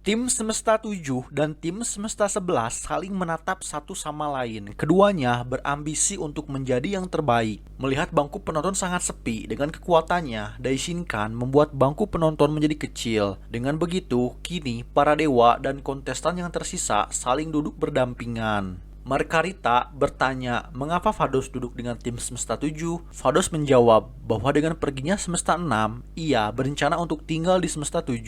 Tim Semesta 7 dan Tim Semesta 11 saling menatap satu sama lain. Keduanya berambisi untuk menjadi yang terbaik. Melihat bangku penonton sangat sepi dengan kekuatannya, Daishinkan membuat bangku penonton menjadi kecil. Dengan begitu, kini para dewa dan kontestan yang tersisa saling duduk berdampingan. Margarita bertanya mengapa Vados duduk dengan tim Semesta 7. Vados menjawab bahwa dengan perginya Semesta 6, ia berencana untuk tinggal di Semesta 7.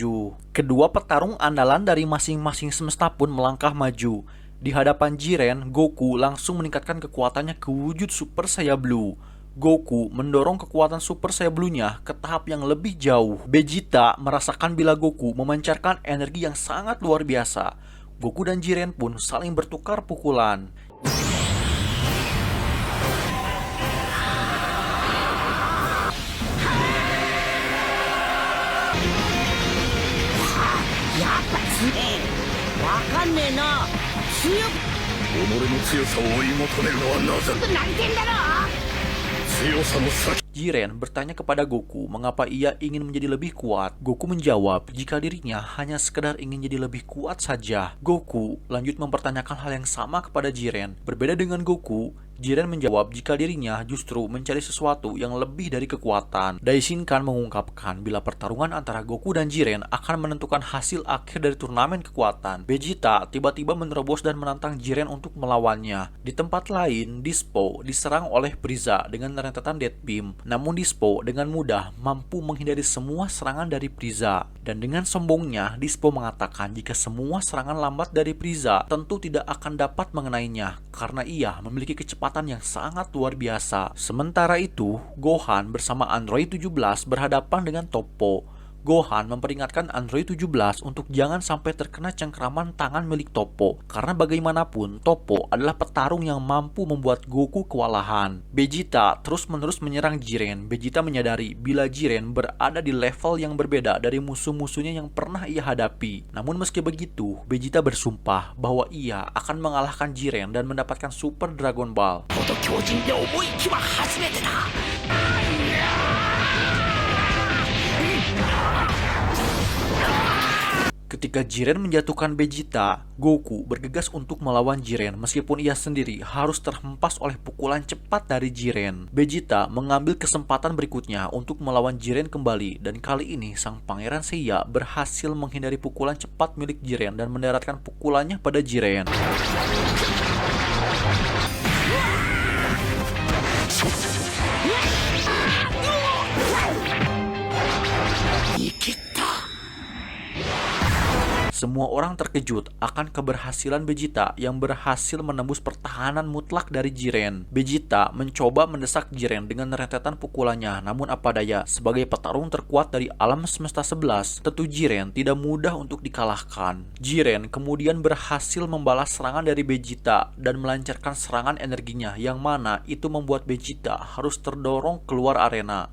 Kedua petarung andalan dari masing-masing semesta pun melangkah maju. Di hadapan Jiren, Goku langsung meningkatkan kekuatannya ke wujud Super Saiyan Blue. Goku mendorong kekuatan Super Saiyan Blue-nya ke tahap yang lebih jauh. Vegeta merasakan bila Goku memancarkan energi yang sangat luar biasa. Goku dan Jiren pun saling bertukar pukulan. Jiren bertanya kepada Goku mengapa ia ingin menjadi lebih kuat. Goku menjawab jika dirinya hanya sekedar ingin jadi lebih kuat saja. Goku lanjut mempertanyakan hal yang sama kepada Jiren. Berbeda dengan Goku, Jiren menjawab jika dirinya justru mencari sesuatu yang lebih dari kekuatan. Daishinkan mengungkapkan bila pertarungan antara Goku dan Jiren akan menentukan hasil akhir dari turnamen kekuatan. Vegeta tiba-tiba menerobos dan menantang Jiren untuk melawannya. Di tempat lain, Dispo diserang oleh Frieza dengan rentetan Death Beam. Namun Dispo dengan mudah mampu menghindari semua serangan dari Frieza. Dan dengan sombongnya, Dispo mengatakan jika semua serangan lambat dari Frieza tentu tidak akan dapat mengenainya karena ia memiliki kecepatan yang sangat luar biasa. Sementara itu, Gohan bersama Android 17 berhadapan dengan Toppo. Gohan memperingatkan Android 17 untuk jangan sampai terkena cengkraman tangan milik Toppo, karena bagaimanapun Toppo adalah petarung yang mampu membuat Goku kewalahan. Vegeta terus-menerus menyerang Jiren. Vegeta menyadari bila Jiren berada di level yang berbeda dari musuh-musuhnya yang pernah ia hadapi. Namun meski begitu, Vegeta bersumpah bahwa ia akan mengalahkan Jiren dan mendapatkan Super Dragon Ball. Ketika Jiren menjatuhkan Vegeta, Goku bergegas untuk melawan Jiren meskipun ia sendiri harus terhempas oleh pukulan cepat dari Jiren. Vegeta mengambil kesempatan berikutnya untuk melawan Jiren kembali dan kali ini sang Pangeran Seiya berhasil menghindari pukulan cepat milik Jiren dan mendaratkan pukulannya pada Jiren. Semua orang terkejut akan keberhasilan Vegeta yang berhasil menembus pertahanan mutlak dari Jiren. Vegeta mencoba mendesak Jiren dengan rentetan pukulannya, namun apa daya, sebagai petarung terkuat dari alam semesta 11, tentu Jiren tidak mudah untuk dikalahkan. Jiren kemudian berhasil membalas serangan dari Vegeta dan melancarkan serangan energinya, yang mana itu membuat Vegeta harus terdorong keluar arena.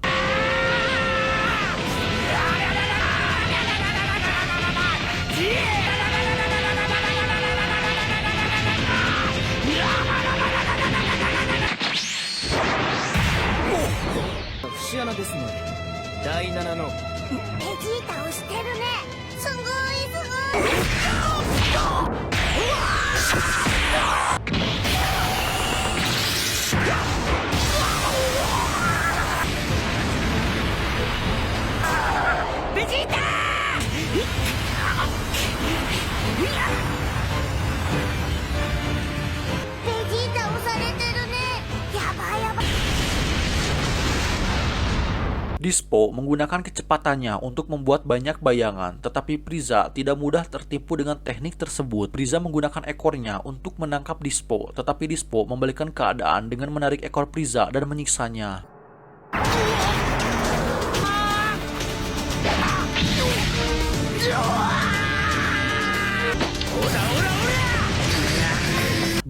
Dispo menggunakan kecepatannya untuk membuat banyak bayangan, tetapi Frieza tidak mudah tertipu dengan teknik tersebut. Frieza menggunakan ekornya untuk menangkap Dispo, tetapi Dispo membalikkan keadaan dengan menarik ekor Frieza dan menyiksanya.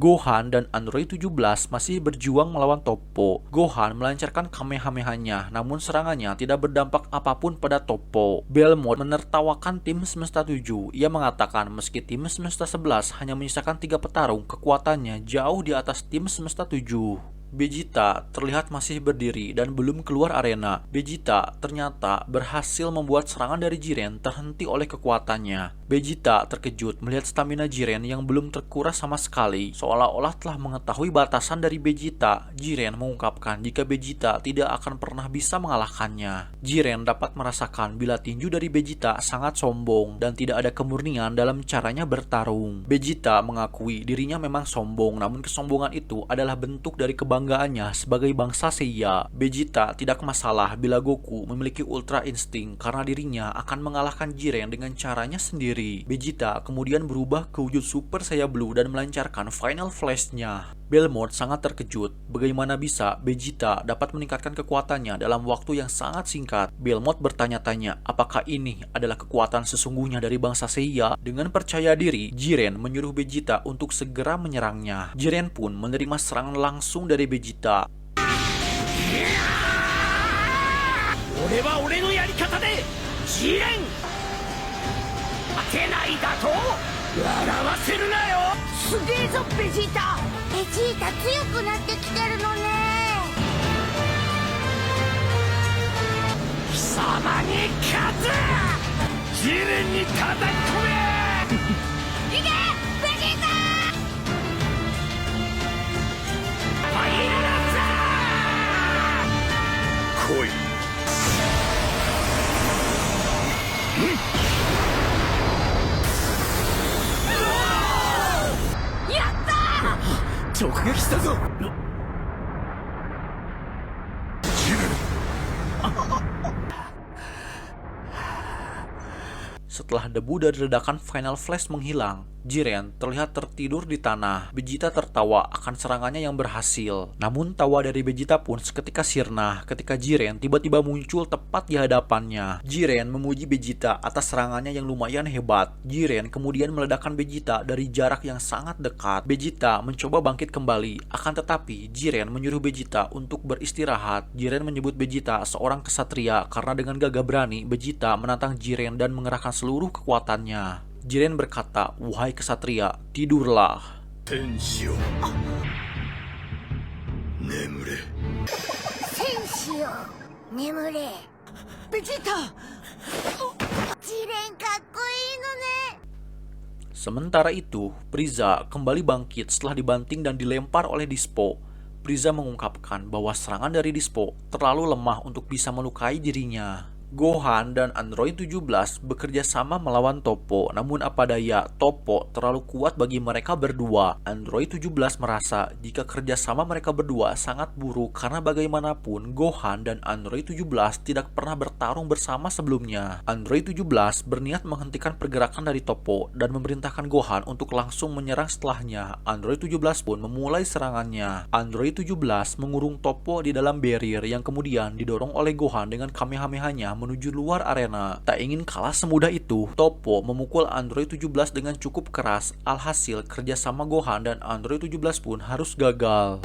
Gohan dan Android 17 masih berjuang melawan Toppo. Gohan melancarkan Kamehamehanya, namun serangannya tidak berdampak apapun pada Toppo. Belmont menertawakan tim Semesta 7. Ia mengatakan meski tim Semesta 11 hanya menyisakan 3 petarung, kekuatannya jauh di atas tim Semesta 7. Vegeta terlihat masih berdiri dan belum keluar arena. Vegeta ternyata berhasil membuat serangan dari Jiren terhenti oleh kekuatannya. Vegeta terkejut melihat stamina Jiren yang belum terkuras sama sekali. Seolah-olah telah mengetahui batasan dari Vegeta, Jiren mengungkapkan jika Vegeta tidak akan pernah bisa mengalahkannya. Jiren dapat merasakan bila tinju dari Vegeta sangat sombong dan tidak ada kemurnian dalam caranya bertarung. Vegeta mengakui dirinya memang sombong, namun kesombongan itu adalah bentuk dari kebanggaannya sebagai bangsa Seiya. Vegeta tidak masalah bila Goku memiliki Ultra Instinct karena dirinya akan mengalahkan Jiren dengan caranya sendiri. Vegeta kemudian berubah ke wujud Super Saiyan Blue dan melancarkan Final Flash-nya. Belmont sangat terkejut bagaimana bisa Vegeta dapat meningkatkan kekuatannya dalam waktu yang sangat singkat. Belmont bertanya-tanya apakah ini adalah kekuatan sesungguhnya dari bangsa Seiya. Dengan percaya diri, Jiren menyuruh Vegeta untuk segera menyerangnya. Jiren pun menerima serangan langsung dari Vegeta. Setelah debu dari ledakan Final Flash menghilang, Jiren terlihat tertidur di tanah. Vegeta tertawa akan serangannya yang berhasil. Namun tawa dari Vegeta pun seketika sirna ketika Jiren tiba-tiba muncul tepat di hadapannya. Jiren memuji Vegeta atas serangannya yang lumayan hebat. Jiren kemudian meledakkan Vegeta dari jarak yang sangat dekat. Vegeta mencoba bangkit kembali, akan tetapi Jiren menyuruh Vegeta untuk beristirahat. Jiren menyebut Vegeta seorang kesatria karena dengan gagah berani Vegeta menantang Jiren dan mengerahkan seluruh kekuatannya. Jiren berkata, "Wahai kesatria, tidurlah." Tenshio. Nemure. Tenshio. Nemure. Vegeta. Jiren kakkoi no ne. Sementara itu, Frieza kembali bangkit setelah dibanting dan dilempar oleh Dispo. Frieza mengungkapkan bahwa serangan dari Dispo terlalu lemah untuk bisa melukai dirinya. Gohan dan Android 17 bekerja sama melawan Toppo, namun apa daya, Toppo terlalu kuat bagi mereka berdua. Android 17 merasa jika kerjasama mereka berdua sangat buruk karena bagaimanapun Gohan dan Android 17 tidak pernah bertarung bersama sebelumnya. Android 17 berniat menghentikan pergerakan dari Toppo dan memerintahkan Gohan untuk langsung menyerang setelahnya. Android 17 pun memulai serangannya. Android 17 mengurung Toppo di dalam barrier yang kemudian didorong oleh Gohan dengan Kamehameha-nya menuju luar arena. Tak ingin kalah semudah itu, Toppo memukul Android 17 dengan cukup keras. Alhasil, kerjasama Gohan dan Android 17 pun harus gagal.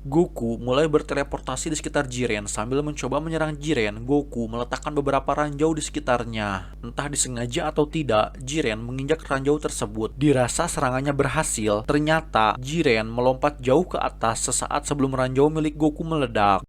Goku mulai berteleportasi di sekitar Jiren sambil mencoba menyerang Jiren. Goku meletakkan beberapa ranjau di sekitarnya. Entah disengaja atau tidak, Jiren menginjak ranjau tersebut. Dirasa serangannya berhasil, ternyata Jiren melompat jauh ke atas sesaat sebelum ranjau milik Goku meledak.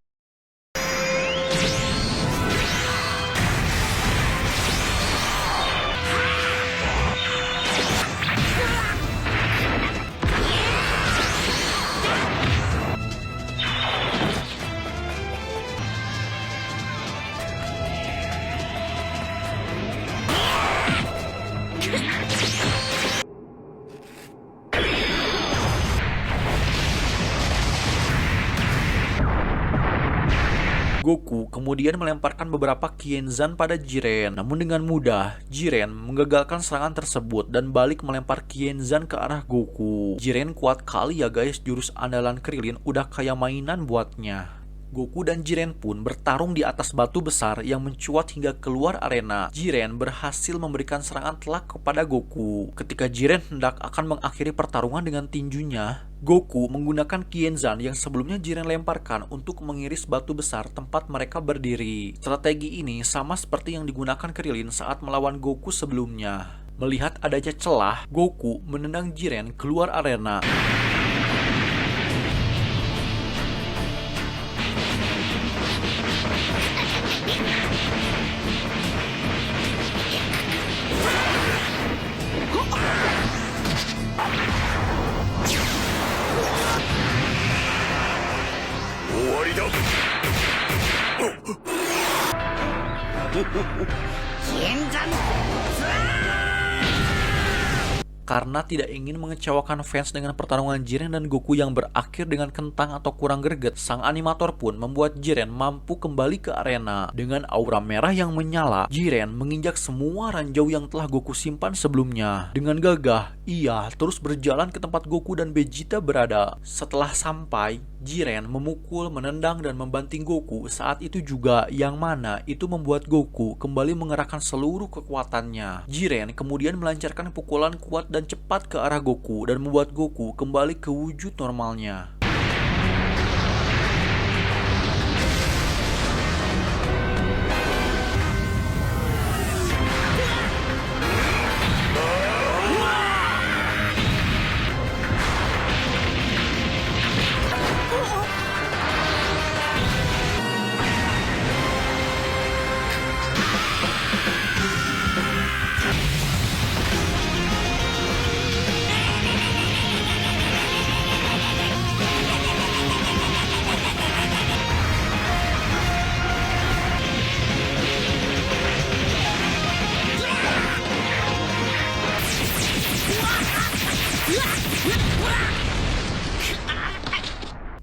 Goku kemudian melemparkan beberapa Kienzan pada Jiren. Namun dengan mudah, Jiren menggagalkan serangan tersebut dan balik melempar Kienzan ke arah Goku. Jiren kuat kali ya guys, jurus andalan Krillin udah kayak mainan buatnya. Goku dan Jiren pun bertarung di atas batu besar yang mencuat hingga keluar arena. Jiren berhasil memberikan serangan telak kepada Goku. Ketika Jiren hendak akan mengakhiri pertarungan dengan tinjunya, Goku menggunakan Kienzan yang sebelumnya Jiren lemparkan untuk mengiris batu besar tempat mereka berdiri. Strategi ini sama seperti yang digunakan Krillin saat melawan Goku sebelumnya. Melihat adanya celah, Goku menendang Jiren keluar arena. Karena tidak ingin mengecewakan fans dengan pertarungan Jiren dan Goku yang berakhir dengan kentang atau kurang greget, sang animator pun membuat Jiren mampu kembali ke arena. Dengan aura merah yang menyala, Jiren menginjak semua ranjau yang telah Goku simpan sebelumnya. Dengan gagah, ia terus berjalan ke tempat Goku dan Vegeta berada. Setelah sampai, Jiren memukul, menendang, dan membanting Goku saat itu juga, yang mana itu membuat Goku kembali mengerahkan seluruh kekuatannya. Jiren kemudian melancarkan pukulan kuat dan cepat ke arah Goku dan membuat Goku kembali ke wujud normalnya.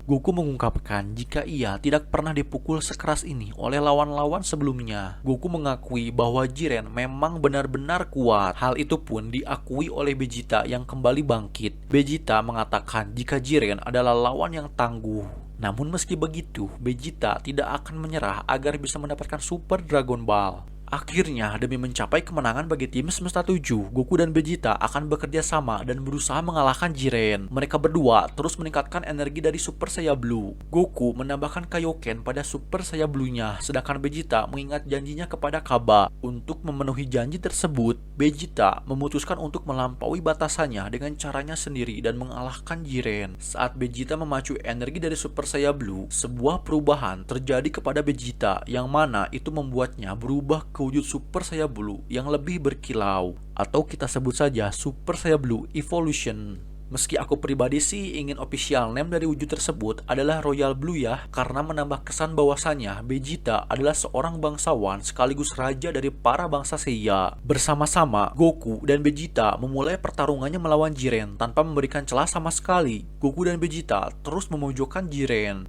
Goku mengungkapkan jika ia tidak pernah dipukul sekeras ini oleh lawan-lawan sebelumnya. Goku mengakui bahwa Jiren memang benar-benar kuat. Hal itu pun diakui oleh Vegeta yang kembali bangkit. Vegeta mengatakan jika Jiren adalah lawan yang tangguh. Namun meski begitu, Vegeta tidak akan menyerah agar bisa mendapatkan Super Dragon Ball. Akhirnya, demi mencapai kemenangan bagi tim Semesta 7, Goku dan Vegeta akan bekerja sama dan berusaha mengalahkan Jiren. Mereka berdua terus meningkatkan energi dari Super Saiyan Blue. Goku menambahkan Kaioken pada Super Saiyan Blue-nya, sedangkan Vegeta mengingat janjinya kepada Kaba. Untuk memenuhi janji tersebut, Vegeta memutuskan untuk melampaui batasannya dengan caranya sendiri dan mengalahkan Jiren. Saat Vegeta memacu energi dari Super Saiyan Blue, sebuah perubahan terjadi kepada Vegeta, yang mana itu membuatnya berubah ke wujud Super Saiyan Blue yang lebih berkilau, atau kita sebut saja Super Saiyan Blue Evolution. Meski aku pribadi sih ingin official name dari wujud tersebut adalah Royal Blue ya, karena menambah kesan bahwasannya Vegeta adalah seorang bangsawan sekaligus raja dari para bangsa Seiya. Bersama-sama, Goku dan Vegeta memulai pertarungannya melawan Jiren tanpa memberikan celah sama sekali. Goku dan Vegeta terus memojokkan Jiren.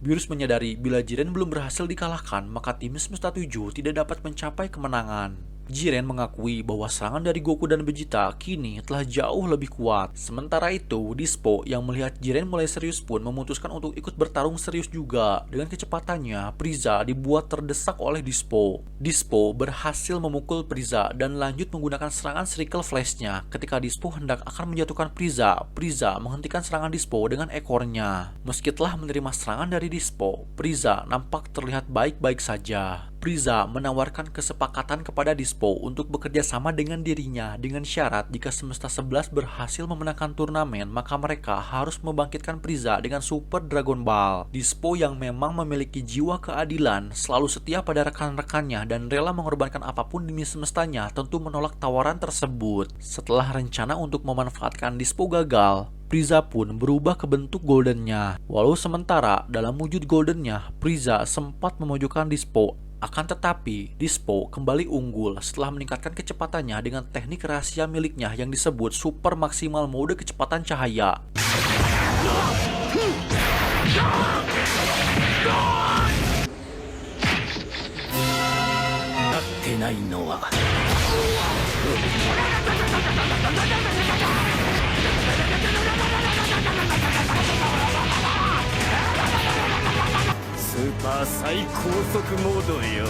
Beerus menyadari bila Jiren belum berhasil dikalahkan, maka tim Semesta 7 tidak dapat mencapai kemenangan. Jiren mengakui bahwa serangan dari Goku dan Vegeta kini telah jauh lebih kuat. Sementara itu, Dispo yang melihat Jiren mulai serius pun memutuskan untuk ikut bertarung serius juga. Dengan kecepatannya, Frieza dibuat terdesak oleh Dispo. Dispo berhasil memukul Frieza dan lanjut menggunakan serangan Circle Flash-nya. Ketika Dispo hendak akan menjatuhkan Frieza, Frieza menghentikan serangan Dispo dengan ekornya. Meski telah menerima serangan dari Dispo, Frieza nampak terlihat baik-baik saja. Frieza menawarkan kesepakatan kepada Dispo untuk bekerja sama dengan dirinya dengan syarat jika Semesta 11 berhasil memenangkan turnamen, maka mereka harus membangkitkan Frieza dengan Super Dragon Ball. Dispo yang memang memiliki jiwa keadilan, selalu setia pada rekan-rekannya dan rela mengorbankan apapun demi semestanya, tentu menolak tawaran tersebut. Setelah rencana untuk memanfaatkan Dispo gagal, Frieza pun berubah ke bentuk goldennya. Walau sementara dalam wujud goldennya, Frieza sempat memojokkan Dispo. Akan tetapi, Dispo kembali unggul setelah meningkatkan kecepatannya dengan teknik rahasia miliknya yang disebut Super Maksimal Mode Kecepatan Cahaya. てないのはスーパー最高速モードよ。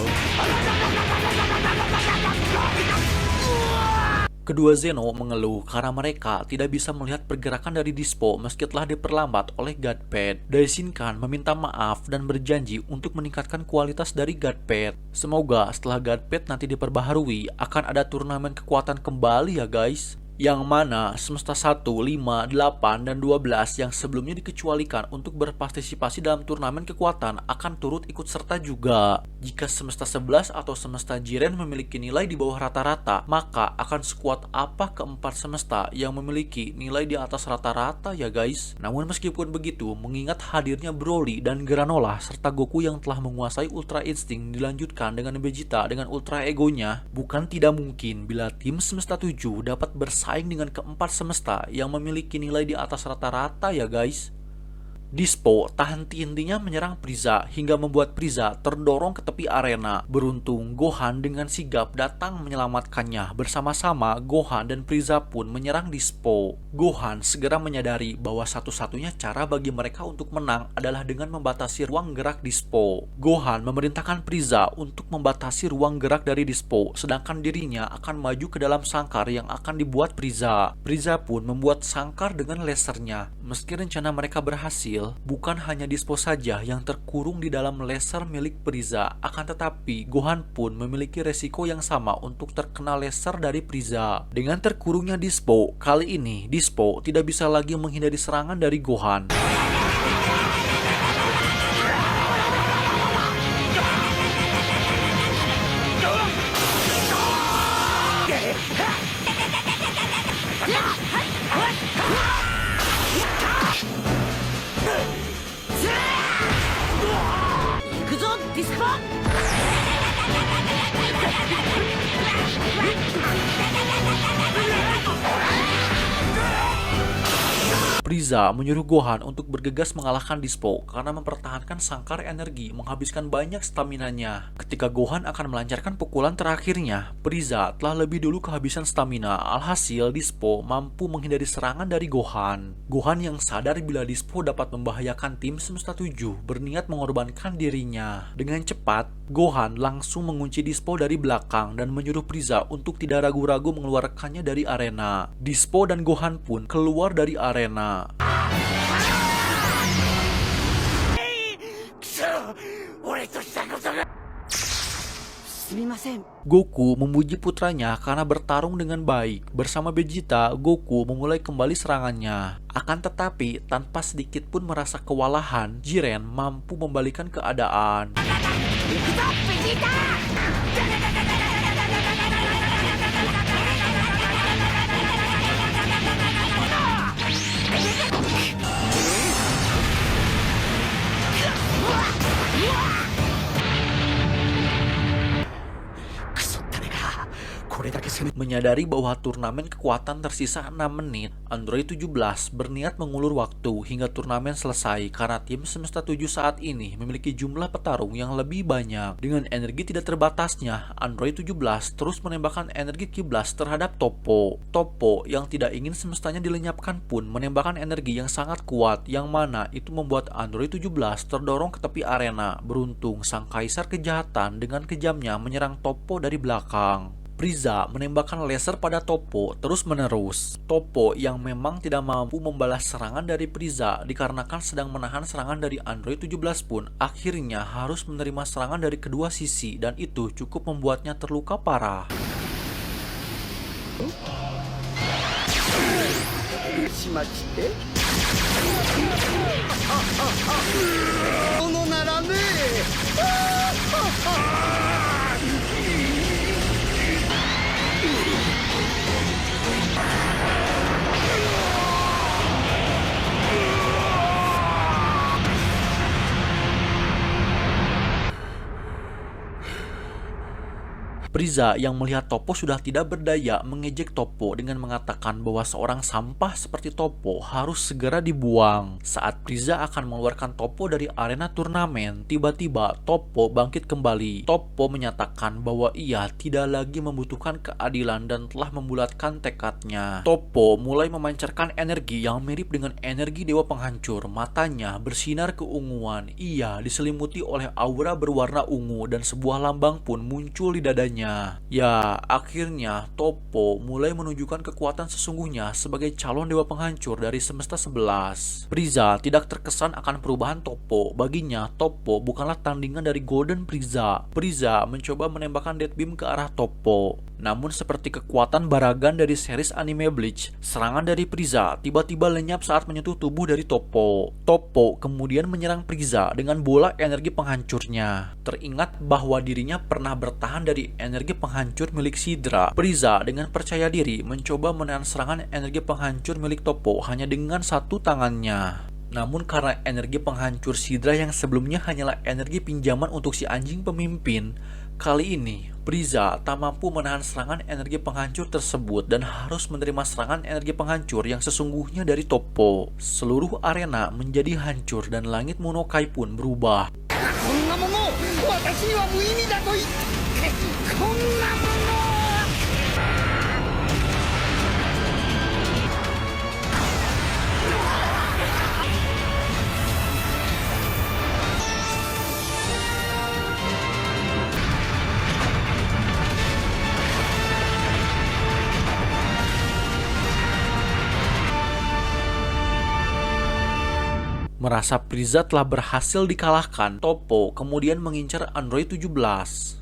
Kedua Zeno mengeluh karena mereka tidak bisa melihat pergerakan dari Dispo meski telah diperlambat oleh Godpad. Daishinkan meminta maaf dan berjanji untuk meningkatkan kualitas dari Godpad. Semoga setelah Godpad nanti diperbaharui akan ada turnamen kekuatan kembali ya guys. Yang mana Semesta 1, 5, 8, dan 12 yang sebelumnya dikecualikan untuk berpartisipasi dalam turnamen kekuatan akan turut ikut serta juga. Jika Semesta 11 atau Semesta Jiren memiliki nilai di bawah rata-rata, maka akan sekuat apa keempat semesta yang memiliki nilai di atas rata-rata ya guys. Namun meskipun begitu, mengingat hadirnya Broly dan Granola serta Goku yang telah menguasai Ultra Instinct dilanjutkan dengan Vegeta dengan Ultra Egonya, bukan tidak mungkin bila tim Semesta 7 dapat bersaing dengan keempat semesta yang memiliki nilai di atas rata-rata ya guys. Dispo tak henti-hentinya menyerang Frieza hingga membuat Frieza terdorong ke tepi arena. Beruntung Gohan dengan sigap datang menyelamatkannya. Bersama-sama Gohan dan Frieza pun menyerang Dispo. Gohan segera menyadari bahwa satu-satunya cara bagi mereka untuk menang adalah dengan membatasi ruang gerak Dispo. Gohan memerintahkan Frieza untuk membatasi ruang gerak dari Dispo, sedangkan dirinya akan maju ke dalam sangkar yang akan dibuat Frieza. Frieza pun membuat sangkar dengan lasernya. Meski rencana mereka berhasil, bukan hanya Dispo saja yang terkurung di dalam laser milik Frieza, akan tetapi Gohan pun memiliki resiko yang sama untuk terkena laser dari Frieza. Dengan terkurungnya Dispo, kali ini Dispo tidak bisa lagi menghindari serangan dari Gohan. Frieza menyuruh Gohan untuk bergegas mengalahkan Dispo karena mempertahankan sangkar energi menghabiskan banyak staminanya. Ketika Gohan akan melancarkan pukulan terakhirnya, Frieza telah lebih dulu kehabisan stamina. Alhasil Dispo mampu menghindari serangan dari Gohan. Gohan yang sadar bila Dispo dapat membahayakan tim Semesta 7 berniat mengorbankan dirinya. Dengan cepat, Gohan langsung mengunci Dispo dari belakang dan menyuruh Frieza untuk tidak ragu-ragu mengeluarkannya dari arena. Dispo dan Gohan pun keluar dari arena. Goku memuji putranya karena bertarung dengan baik. Bersama Vegeta, Goku memulai kembali serangannya. Akan tetapi, tanpa sedikit pun merasa kewalahan, Jiren mampu membalikan keadaan. Menyadari bahwa turnamen kekuatan tersisa 6 menit, Android 17 berniat mengulur waktu hingga turnamen selesai karena tim Semesta 7 saat ini memiliki jumlah petarung yang lebih banyak. Dengan energi tidak terbatasnya, Android 17 terus menembakkan energi kiblas terhadap Toppo. Toppo yang tidak ingin semestanya dilenyapkan pun menembakkan energi yang sangat kuat, yang mana itu membuat Android 17 terdorong ke tepi arena. Beruntung sang kaisar kejahatan dengan kejamnya menyerang Toppo dari belakang. Frieza menembakkan laser pada Toppo terus-menerus. Toppo yang memang tidak mampu membalas serangan dari Frieza dikarenakan sedang menahan serangan dari Android 17 pun akhirnya harus menerima serangan dari kedua sisi, dan itu cukup membuatnya terluka parah. Frieza yang melihat Toppo sudah tidak berdaya mengejek Toppo dengan mengatakan bahwa seorang sampah seperti Toppo harus segera dibuang. Saat Frieza akan mengeluarkan Toppo dari arena turnamen, tiba-tiba Toppo bangkit kembali. Toppo menyatakan bahwa ia tidak lagi membutuhkan keadilan dan telah membulatkan tekadnya. Toppo mulai memancarkan energi yang mirip dengan energi dewa penghancur. Matanya bersinar keunguan. Ia diselimuti oleh aura berwarna ungu dan sebuah lambang pun muncul di dadanya. Ya, akhirnya Toppo mulai menunjukkan kekuatan sesungguhnya sebagai calon dewa penghancur dari Semesta 11. Frieza tidak terkesan akan perubahan Toppo. Baginya, Toppo bukanlah tandingan dari Golden Frieza. Frieza mencoba menembakkan Death Beam ke arah Toppo. Namun seperti kekuatan Baragan dari series anime Bleach, serangan dari Frieza tiba-tiba lenyap saat menyentuh tubuh dari Toppo. Toppo kemudian menyerang Frieza dengan bola energi penghancurnya. Teringat bahwa dirinya pernah bertahan dari energi penghancur milik Sidra. Frieza dengan percaya diri mencoba menahan serangan energi penghancur milik Toppo hanya dengan satu tangannya. Namun karena energi penghancur Sidra yang sebelumnya hanyalah energi pinjaman untuk si anjing pemimpin, kali ini Frieza tak mampu menahan serangan energi penghancur tersebut dan harus menerima serangan energi penghancur yang sesungguhnya dari Toppo. Seluruh arena menjadi hancur dan langit Monokai pun berubah. Merasa Frieza telah berhasil dikalahkan, Toppo kemudian mengincar Android 17.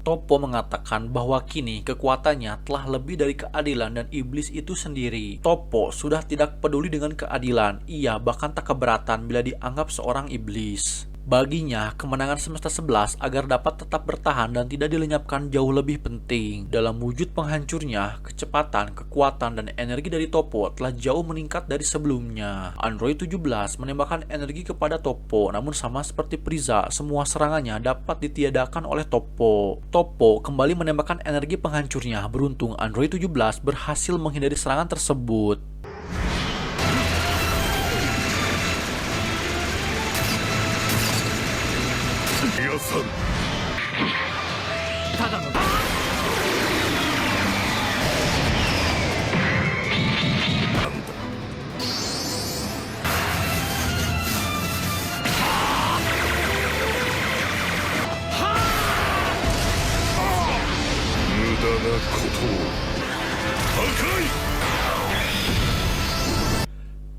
Toppo mengatakan bahwa kini kekuatannya telah lebih dari keadilan dan iblis itu sendiri. Toppo sudah tidak peduli dengan keadilan, ia bahkan tak keberatan bila dianggap seorang iblis. Baginya, kemenangan Semesta 11 agar dapat tetap bertahan dan tidak dilenyapkan jauh lebih penting. Dalam wujud penghancurnya, kecepatan, kekuatan, dan energi dari Toppo telah jauh meningkat dari sebelumnya. Android 17 menembakkan energi kepada Toppo, namun sama seperti Frieza, semua serangannya dapat ditiadakan oleh Toppo. Toppo kembali menembakkan energi penghancurnya. Beruntung Android 17 berhasil menghindari serangan tersebut.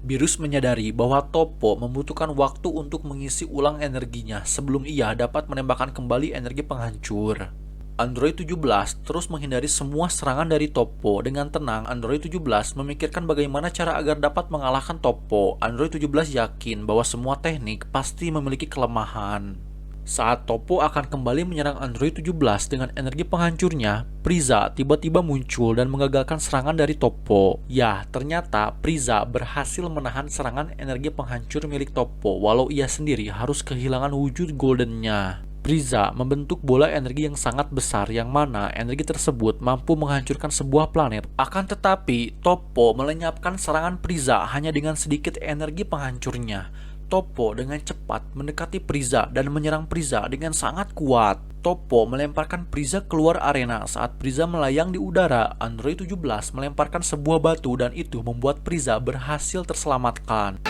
Beerus menyadari bahwa Toppo membutuhkan waktu untuk mengisi ulang energinya sebelum ia dapat menembakkan kembali energi penghancur. Android 17 terus menghindari semua serangan dari Toppo. Dengan tenang, Android 17 memikirkan bagaimana cara agar dapat mengalahkan Toppo. Android 17 yakin bahwa semua teknik pasti memiliki kelemahan. Saat Toppo akan kembali menyerang Android 17 dengan energi penghancurnya, Frieza tiba-tiba muncul dan mengagalkan serangan dari Toppo. Ya, ternyata Frieza berhasil menahan serangan energi penghancur milik Toppo walau ia sendiri harus kehilangan wujud goldennya. Frieza membentuk bola energi yang sangat besar yang mana energi tersebut mampu menghancurkan sebuah planet. Akan tetapi, Toppo melenyapkan serangan Frieza hanya dengan sedikit energi penghancurnya. Toppo dengan cepat mendekati Frieza dan menyerang Frieza dengan sangat kuat. Toppo melemparkan Frieza keluar arena. Saat Frieza melayang di udara, Android 17 melemparkan sebuah batu dan itu membuat Frieza berhasil terselamatkan.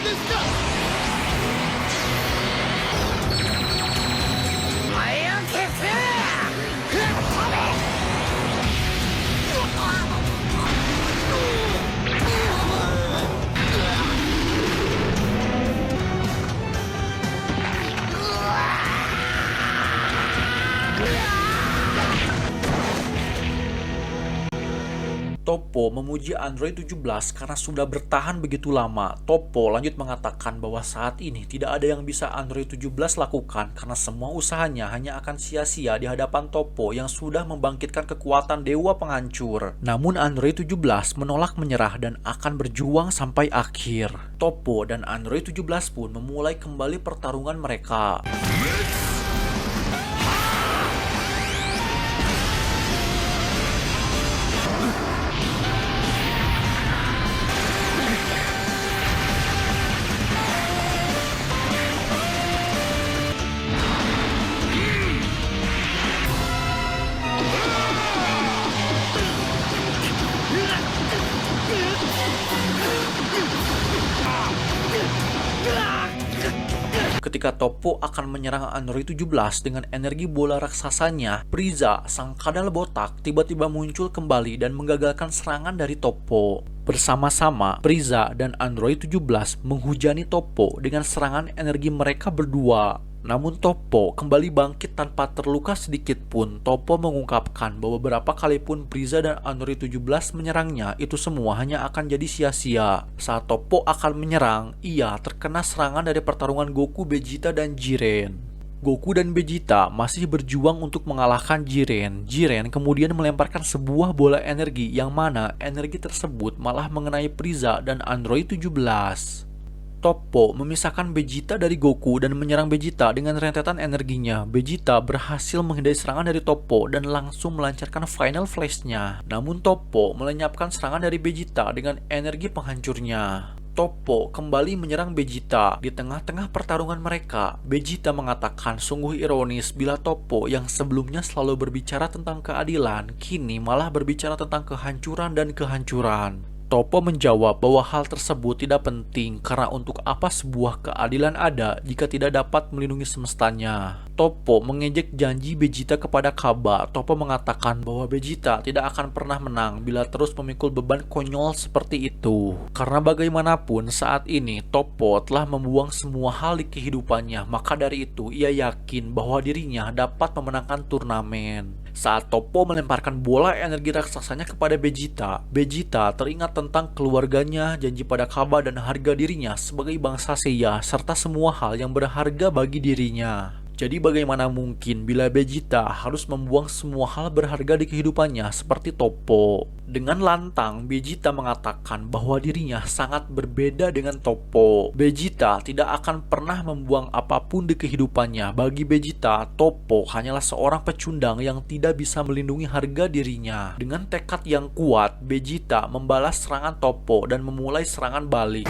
Toppo memuji Android 17 karena sudah bertahan begitu lama. Toppo lanjut mengatakan bahwa saat ini tidak ada yang bisa Android 17 lakukan karena semua usahanya hanya akan sia-sia di hadapan Toppo yang sudah membangkitkan kekuatan dewa penghancur. Namun Android 17 menolak menyerah dan akan berjuang sampai akhir. Toppo dan Android 17 pun memulai kembali pertarungan mereka. Ketika Toppo akan menyerang Android 17 dengan energi bola raksasanya, Frieza, sang kadal botak, tiba-tiba muncul kembali dan menggagalkan serangan dari Toppo. Bersama-sama, Frieza dan Android 17 menghujani Toppo dengan serangan energi mereka berdua. Namun Toppo kembali bangkit tanpa terluka sedikit pun. Toppo mengungkapkan bahwa berapa kali pun Frieza dan Android 17 menyerangnya, itu semua hanya akan jadi sia-sia. Saat Toppo akan menyerang, ia terkena serangan dari pertarungan Goku, Vegeta, dan Jiren. Goku dan Vegeta masih berjuang untuk mengalahkan Jiren. Jiren kemudian melemparkan sebuah bola energi yang mana energi tersebut malah mengenai Frieza dan Android 17. Toppo memisahkan Vegeta dari Goku dan menyerang Vegeta dengan rentetan energinya. Vegeta berhasil menghindari serangan dari Toppo dan langsung melancarkan Final Flash-nya. Namun Toppo melenyapkan serangan dari Vegeta dengan energi penghancurnya. Toppo kembali menyerang Vegeta. Di tengah-tengah pertarungan mereka, Vegeta mengatakan sungguh ironis bila Toppo yang sebelumnya selalu berbicara tentang keadilan, kini malah berbicara tentang kehancuran dan kehancuran. Toppo menjawab bahwa hal tersebut tidak penting karena untuk apa sebuah keadilan ada jika tidak dapat melindungi semestanya. Toppo mengejek janji Vegeta kepada Kaba. Toppo mengatakan bahwa Vegeta tidak akan pernah menang bila terus memikul beban konyol seperti itu. Karena bagaimanapun saat ini Toppo telah membuang semua hal di kehidupannya, maka dari itu ia yakin bahwa dirinya dapat memenangkan turnamen. Saat Toppo melemparkan bola energi raksasanya kepada Vegeta, Vegeta teringat tentang keluarganya, janji pada Kaba dan harga dirinya sebagai bangsa Seiya, serta semua hal yang berharga bagi dirinya. Jadi bagaimana mungkin bila Vegeta harus membuang semua hal berharga di kehidupannya seperti Toppo? Dengan lantang, Vegeta mengatakan bahwa dirinya sangat berbeda dengan Toppo. Vegeta tidak akan pernah membuang apapun di kehidupannya. Bagi Vegeta, Toppo hanyalah seorang pecundang yang tidak bisa melindungi harga dirinya. Dengan tekad yang kuat, Vegeta membalas serangan Toppo dan memulai serangan balik.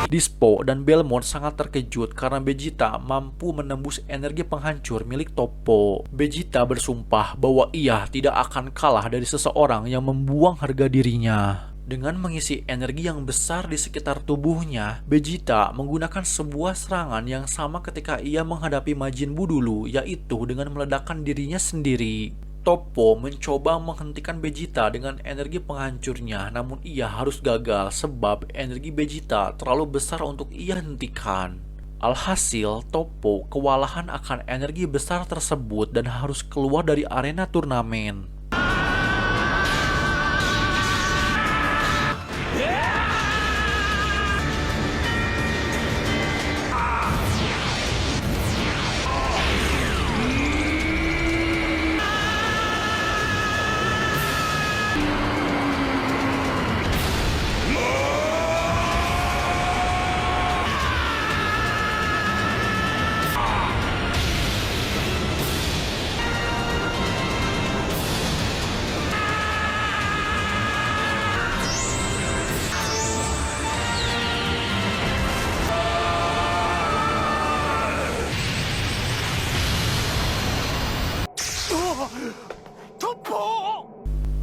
Dispo dan Belmont sangat terkejut karena Vegeta mampu menembus energi penghancur milik Toppo. Vegeta bersumpah bahwa ia tidak akan kalah dari seseorang yang membuang harga dirinya. Dengan mengisi energi yang besar di sekitar tubuhnya, Vegeta menggunakan sebuah serangan yang sama ketika ia menghadapi Majin Buu dulu, yaitu dengan meledakkan dirinya sendiri. Toppo mencoba menghentikan Vegeta dengan energi penghancurnya, namun ia harus gagal sebab energi Vegeta terlalu besar untuk ia hentikan. Alhasil, Toppo kewalahan akan energi besar tersebut dan harus keluar dari arena turnamen.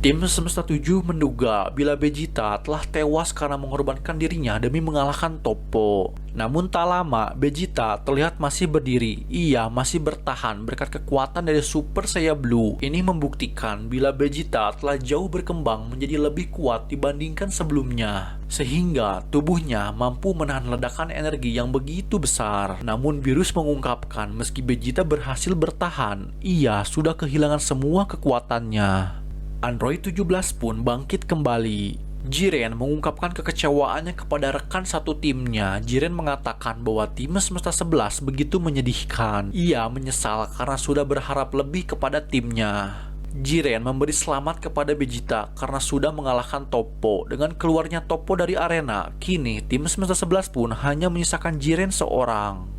Tim Semesta 7 menduga bila Vegeta telah tewas karena mengorbankan dirinya demi mengalahkan Toppo. Namun tak lama, Vegeta terlihat masih berdiri. Ia masih bertahan berkat kekuatan dari Super Saiyan Blue. Ini membuktikan bila Vegeta telah jauh berkembang menjadi lebih kuat dibandingkan sebelumnya. Sehingga tubuhnya mampu menahan ledakan energi yang begitu besar. Namun Virus mengungkapkan meski Vegeta berhasil bertahan, ia sudah kehilangan semua kekuatannya. Android 17 pun bangkit kembali. Jiren mengungkapkan kekecewaannya kepada rekan satu timnya. Jiren mengatakan bahwa tim Semesta 11 begitu menyedihkan. Ia menyesal karena sudah berharap lebih kepada timnya. Jiren memberi selamat kepada Vegeta karena sudah mengalahkan Toppo. Dengan keluarnya Toppo dari arena, kini tim Semesta 11 pun hanya menyisakan Jiren seorang.